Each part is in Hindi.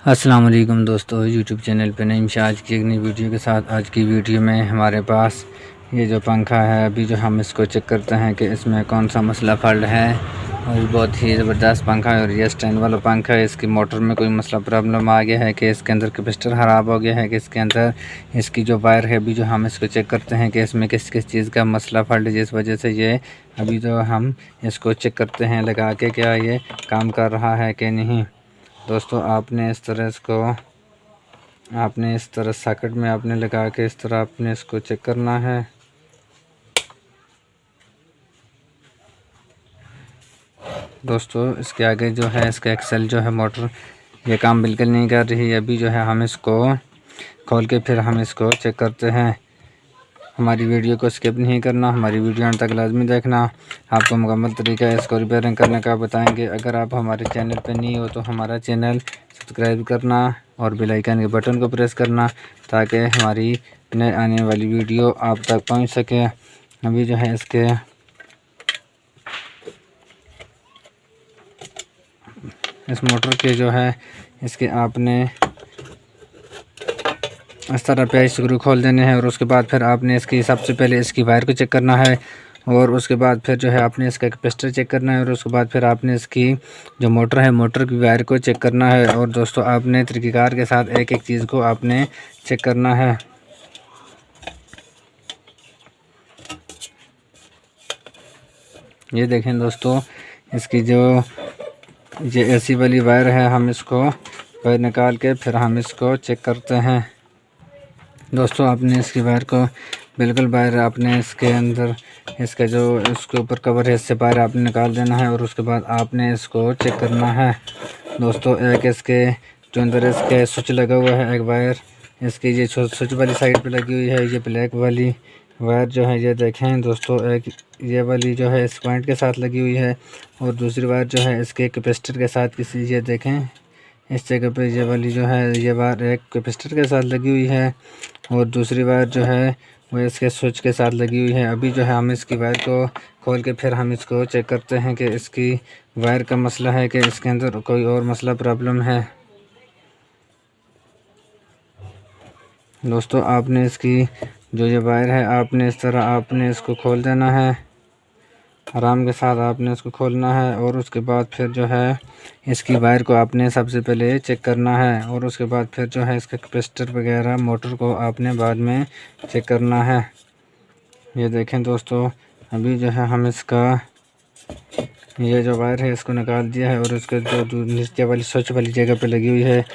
अस्सलाम वालेकुम दोस्तों, यूट्यूब चैनल पे नईम शाह आज की एक नई वीडियो के साथ। आज की वीडियो में हमारे पास ये जो पंखा है, अभी जो हम इसको चेक करते हैं कि इसमें कौन सा मसला फॉल्ट है। और बहुत ही ज़बरदस्त पंखा है और ये स्टैंड वाला पंखा है। इसकी मोटर में कोई मसला प्रॉब्लम आ गया है कि इसके अंदर कैपेसिटर ख़राब हो गया है कि इसके अंदर इसकी जो वायर है। अभी जो हम इसको चेक करते हैं कि इसमें किस किस चीज़ का मसला फॉल्ट है, जिस वजह से ये अभी जो हम इसको चेक करते हैं लगा के क्या ये काम कर रहा है कि नहीं। दोस्तों आपने इस तरह सॉकेट में आपने लगा के इस तरह आपने इसको चेक करना है। दोस्तों इसके आगे जो है इसका एक्सेल जो है मोटर ये काम बिल्कुल नहीं कर रही है। अभी जो है हम इसको खोल के फिर हम इसको चेक करते हैं। हमारी वीडियो को स्किप नहीं करना, हमारी वीडियो अंत तक लाजमी देखना। आपको मुकम्मल तरीका इसको रिपेयरिंग करने का बताएंगे। अगर आप हमारे चैनल पर नहीं हो तो हमारा चैनल सब्सक्राइब करना और बेल आइकन के बटन को प्रेस करना ताकि हमारी नए आने वाली वीडियो आप तक पहुंच सके। अभी जो है इसके इस मोटर के जो है इसके आपने इस तरह पे स्क्रू खोल देने हैं और उसके बाद फिर आपने इसकी सबसे पहले इसकी वायर को चेक करना है और उसके बाद फिर जो है आपने इसका कैपेसिटर चेक करना है और उसके बाद फिर आपने इसकी जो मोटर है मोटर की वायर को चेक करना है। और दोस्तों आपने तरीक़ेकार के साथ एक एक चीज़ को आपने चेक करना है। ये देखें दोस्तों, इसकी जो ये एसी वाली वायर है, हम इसको वायर निकाल के फिर हम इसको चेक करते हैं। दोस्तों आपने इसकी वायर को बिल्कुल बाहर आपने इसके अंदर इसका जो इसके ऊपर कवर है इससे बाहर आपने निकाल देना है और उसके बाद आपने इसको चेक करना है। दोस्तों एक इसके जो अंदर इसके स्विच लगा हुआ है, एक वायर इसकी ये स्विच वाली साइड पे लगी हुई है। ये ब्लैक वाली वायर जो है ये देखें दोस्तों, एक ये वाली जो है इस पॉइंट के साथ लगी हुई है और दूसरी वायर जो है इसके कैपेसिटर के साथ किसी ये देखें इस जगह पे ये वाली जो है ये वायर एक कैपेसिटर के साथ लगी हुई है और दूसरी वायर जो है वो इसके स्विच के साथ लगी हुई है। अभी जो है हम इसकी वायर को खोल के फिर हम इसको चेक करते हैं कि इसकी वायर का मसला है कि इसके अंदर कोई और मसला प्रॉब्लम है। दोस्तों आपने इसकी जो ये वायर है आपने इस तरह आपने इसको खोल देना है, आराम के साथ आपने इसको खोलना है और उसके बाद फिर जो है इसकी वायर को आपने सबसे पहले चेक करना है और उसके बाद फिर जो है इसका कैपेसिटर वगैरह मोटर को आपने बाद में चेक करना है। ये देखें दोस्तों, अभी जो है हम इसका ये जो वायर है इसको निकाल दिया है और उसके जो नीचे वाली स्विच वाली जगह पे लगी हुई है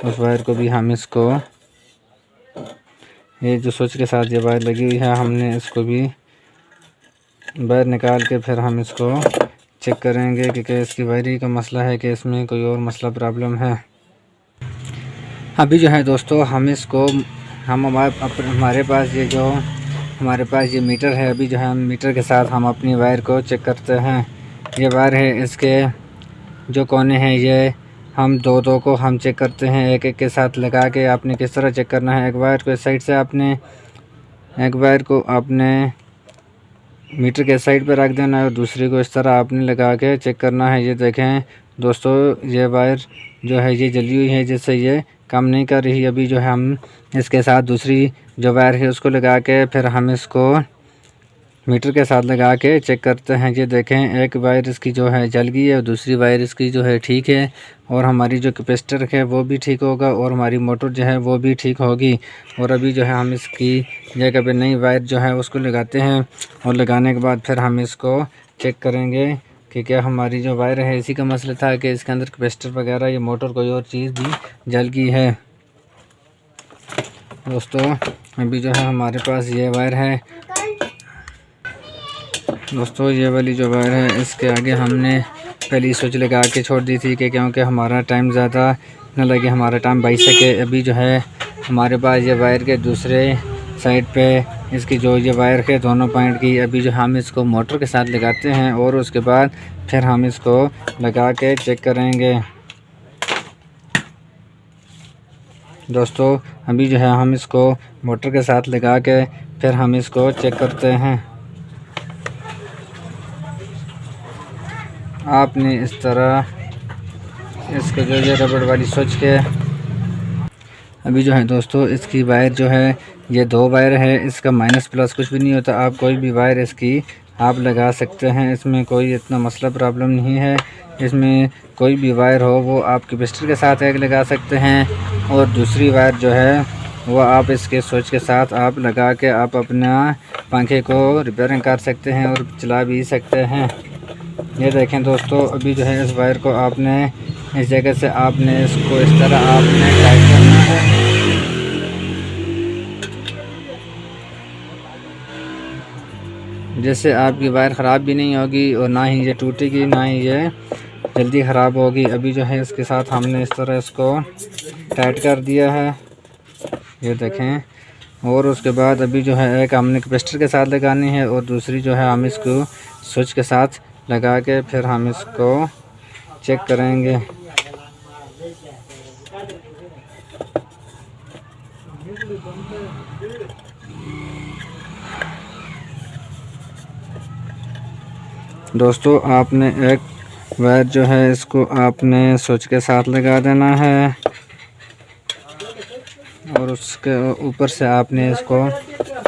उस वायर को भी हम इसको ये जो स्विच के साथ ये वायर लगी हुई है हमने इसको भी वायर निकाल के फिर हम इसको चेक करेंगे कि क्या इसकी वायरिंग का मसला है कि इसमें कोई और मसला प्रॉब्लम है। अभी जो है दोस्तों हम इसको हमारे पास ये मीटर है। अभी जो है हम मीटर के साथ हम अपनी वायर को चेक करते हैं। ये वायर है, इसके जो कोने हैं ये हम दो को हम चेक करते हैं एक एक के साथ लगा के। आपने किस तरह चेक करना है, एक वायर को इस साइड से आपने एक वायर को आपने मीटर के साइड पर रख देना है और दूसरी को इस तरह आपने लगा के चेक करना है। ये देखें दोस्तों, ये वायर जो है ये जली हुई है जिससे ये काम नहीं कर रही। अभी जो है हम इसके साथ दूसरी जो वायर है उसको लगा के फिर हम इसको मीटर के साथ लगा के चेक करते हैं। ये देखें एक वायर इसकी जो है जल गई है और दूसरी वायर इसकी जो है ठीक है और हमारी जो कैपेसिटर है वो भी ठीक होगा और हमारी मोटर जो है वो भी ठीक होगी। और अभी जो है हम इसकी जगह पे नई वायर जो है उसको लगाते हैं और लगाने के बाद फिर हम इसको चेक करेंगे कि क्या हमारी जो वायर है इसी का मसला था कि इसके अंदर कैपेसिटर वगैरह या मोटर कोई और चीज़ भी जल गई है। दोस्तों अभी जो है हमारे पास ये वायर है। दोस्तों ये वाली जो वायर है इसके आगे हमने पहली स्विच लगा के छोड़ दी थी कि क्योंकि हमारा टाइम ज़्यादा न लगे, हमारा टाइम बच सके। अभी जो है हमारे पास ये वायर के दूसरे साइड पे इसकी जो ये वायर है दोनों पॉइंट की, अभी जो हम इसको मोटर के साथ लगाते हैं और उसके बाद फिर हम इसको लगा के चेक करेंगे। दोस्तों अभी जो है हम इसको मोटर के साथ लगा के फिर हम इसको चेक करते हैं। आपने इस तरह इसके जो ये रबड़ वाली स्विच के अभी जो है दोस्तों इसकी वायर जो है ये 2 वायर है, इसका माइनस प्लस कुछ भी नहीं होता। आप कोई भी वायर इसकी आप लगा सकते हैं, इसमें कोई इतना मसला प्रॉब्लम नहीं है। इसमें कोई भी वायर हो वो आप कैपेसिटर के साथ एक लगा सकते हैं और दूसरी वायर जो है वो आप इसके स्विच के साथ आप लगा के आप अपना पंखे को रिपेयरिंग कर सकते हैं और चला भी सकते हैं। ये देखें दोस्तों, अभी जो है इस वायर को आपने इस जगह से आपने इसको इस तरह आपने टाइट करना है। जैसे आपकी वायर ख़राब भी नहीं होगी और ना ही ये टूटेगी ना ही ये जल्दी ख़राब होगी। अभी जो है इसके साथ हमने इस तरह इसको टाइट कर दिया है, ये देखें। और उसके बाद अभी जो है एक हमने कैपेसिटर के साथ लगानी है और दूसरी जो है हम इसको स्विच के साथ लगा के फिर हम इसको चेक करेंगे। दोस्तों आपने एक वायर जो है इसको आपने स्विच के साथ लगा देना है और उसके ऊपर से आपने इसको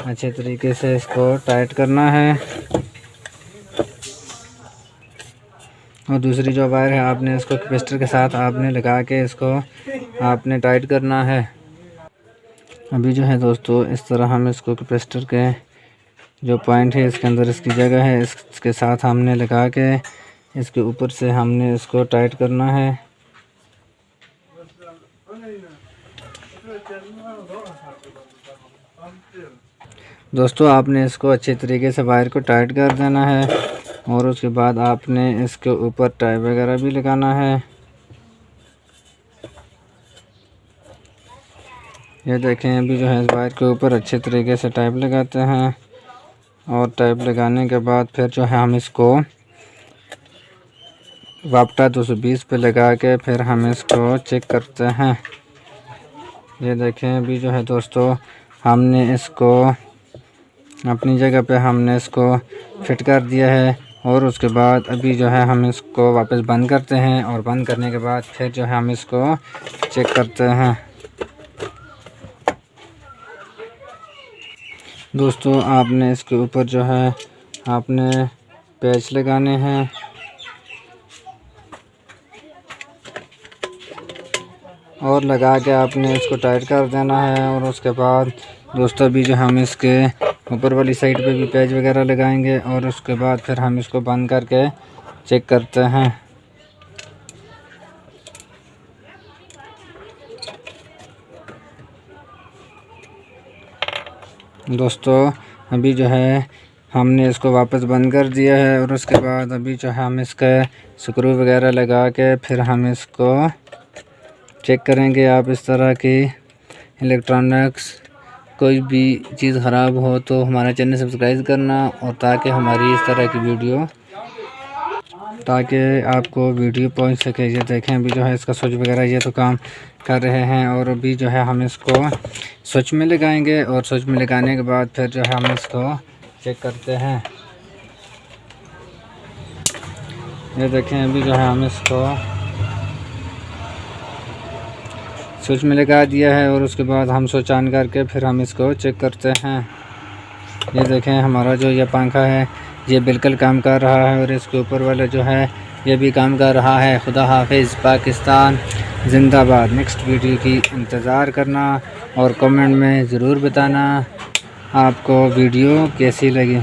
अच्छे तरीके से इसको टाइट करना है। और दूसरी जो वायर है आपने इसको कैपेसिटर के साथ आपने लगा के इसको आपने टाइट करना है। अभी जो है दोस्तों इस तरह हम इसको कैपेसिटर के जो पॉइंट है इसके अंदर इसकी जगह है, इसके साथ हमने लगा के इसके ऊपर से हमने इसको टाइट करना है। दोस्तों आपने इसको अच्छे तरीके से वायर को टाइट कर देना है और उसके बाद आपने इसके ऊपर टाई वगैरह भी लगाना है। ये देखें, अभी जो है इस वायर के ऊपर अच्छे तरीके से टाइप लगाते हैं और टाइप लगाने के बाद फिर जो है हम इसको वापटा 220 पे लगा के फिर हम इसको चेक करते हैं। ये देखें, अभी जो है दोस्तों हमने इसको अपनी जगह पे हमने इसको फिट कर दिया है और उसके बाद अभी जो है हम इसको वापस बंद करते हैं और बंद करने के बाद फिर जो है हम इसको चेक करते हैं। दोस्तों आपने इसके ऊपर जो है आपने पैच लगाने हैं और लगा के आपने इसको टाइट कर देना है। और उसके बाद दोस्तों अभी जो हम इसके ऊपर वाली साइड पे भी पैच वगैरह लगाएंगे और उसके बाद फिर हम इसको बंद करके चेक करते हैं। दोस्तों अभी जो है हमने इसको वापस बंद कर दिया है और उसके बाद अभी जो है हम इसके स्क्रू वगैरह लगा के फिर हम इसको चेक करेंगे। आप इस तरह की इलेक्ट्रॉनिक्स कोई भी चीज़ ख़राब हो तो हमारा चैनल सब्सक्राइब करना और ताकि हमारी इस तरह की वीडियो ताकि आपको वीडियो पहुंच सके। ये देखें, अभी जो है इसका स्विच वगैरह ये तो काम कर रहे हैं और अभी जो है हम इसको स्विच में लगाएंगे और स्विच में लगाने के बाद फिर जो है हम इसको चेक करते हैं। ये देखें, अभी जो है हम इसको स्विच में लगा दिया है और उसके बाद हम स्विच ऑन करके फिर हम इसको चेक करते हैं। ये देखें, हमारा जो ये पंखा है ये बिल्कुल काम कर रहा है और इसके ऊपर वाला जो है ये भी काम कर रहा है। खुदा हाफिज़, पाकिस्तान जिंदाबाद। नेक्स्ट वीडियो की इंतज़ार करना और कमेंट में ज़रूर बताना आपको वीडियो कैसी लगी।